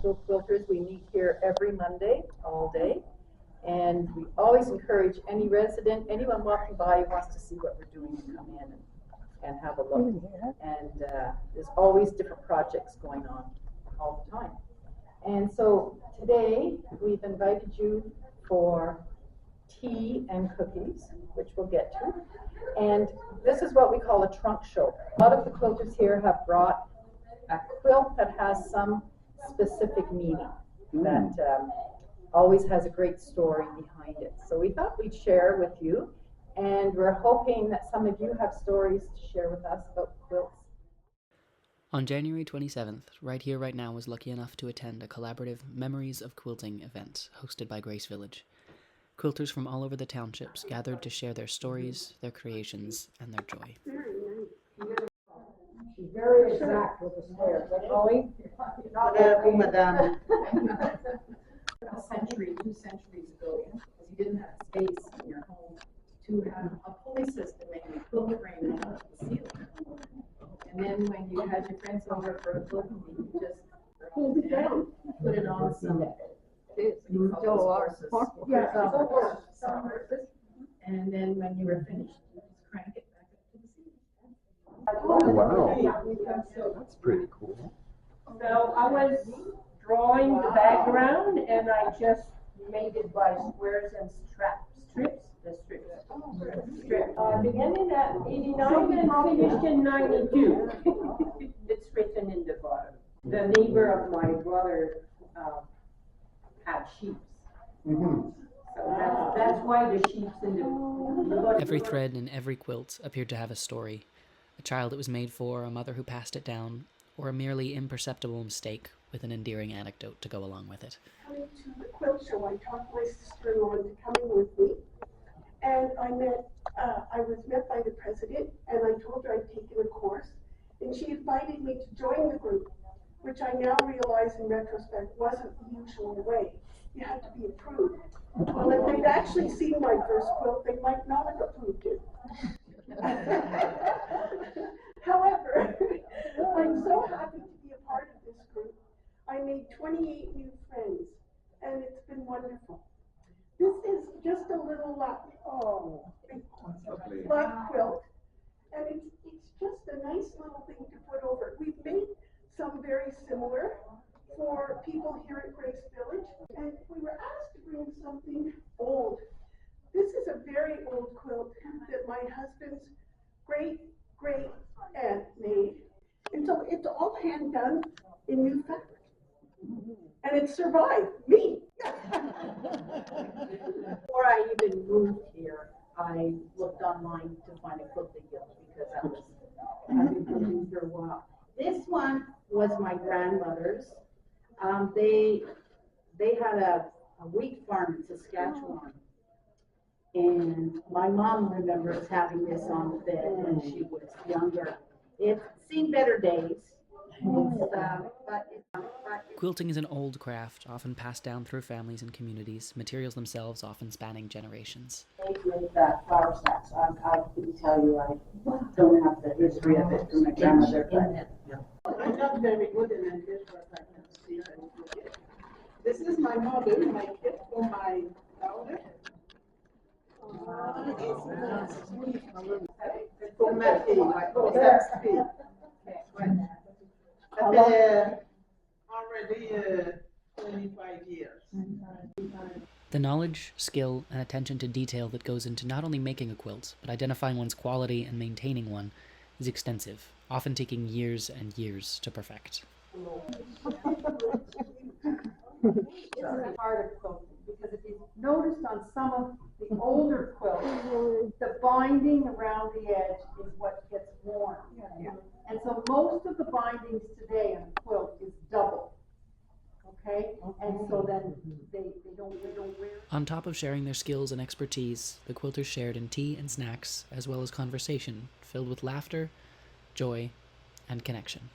Professional Quilters. We meet here every Monday, all day. And we always encourage any resident, anyone walking by who wants to see what we're doing to come in and have a look. And there's always different projects going on all the time. And so today we've invited you for tea and cookies, which we'll get to. And this is what we call a trunk show. A lot of the quilters here have brought a quilt that has some specific meaning that always has a great story behind it. So we thought we'd share with you, and we're hoping that some of you have stories to share with us about quilts. On January 27th, Right Here, Right Now was lucky enough to attend a collaborative Memories of Quilting event hosted by Grace Village. Quilters from all over the townships gathered to share their stories, their creations, and their joy. She's very exact with the stairs, right, Holly? Madame. A century, 2 centuries ago, because you didn't have space in your home to have a pulley system and a quilt frame on the ceiling. And then when you had your friends over for a quilt meeting, you just pulled it down, put it on some horses. And then when you were finished, you just crank it back up to the ceiling. Oh, wow. That's pretty cool. So I was drawing the background and I just made it by squares and strips. Beginning at 89 and finished in 92. It's written in the bottom. The neighbor of my brother had sheep. So that's why the sheep's in the Every thread in every quilt appeared to have a story. A child it was made for, a mother who passed it down, or a merely imperceptible mistake with an endearing anecdote to go along with it. Coming to the quilt show, I talked my sister-in-law into coming with me, and I was met by the president, and I told her I'd taken a course, and she invited me to join the group, which I now realize in retrospect wasn't the usual way. You had to be approved. Well, if they'd actually seen my first quilt, they might not have approved it. However, I'm so happy to be a part of this group. I made 28 new friends, and it's been wonderful. This is just a little black quilt, and it's just a nice little thing to put over. We've made some very similar for people here at Grace Village, and we were asked to bring something old. This is a very old quilt that my husband's great-great-aunt made. And so it's all hand done in new fabric. And it survived me. Before I even moved here, I looked online to find a quilting guild because I've been quilting for a while. This one was my grandmother's. They had a wheat farm in Saskatchewan. And my mom remembers having this on the bed when she was younger. It's seen better days. Quilting is an old craft, often passed down through families and communities, materials themselves often spanning generations. With flour sacks, I couldn't tell you, I don't have the history of it from my grandmother. I'm not very good in this, but I can see it. This is my mother, my kit for my daughter. For my fille, already 25 years. The knowledge, skill, and attention to detail that goes into not only making a quilt, but identifying one's quality and maintaining one is extensive, often taking years and years to perfect. It's part of quilting, because if you noticed on some of the older quilts, the binding around the edge is what gets worn. And so most of the bindings today on a quilt is double. Okay? And so then they don't wear. On top of sharing their skills and expertise, the quilters shared in tea and snacks, as well as conversation, filled with laughter, joy, and connection.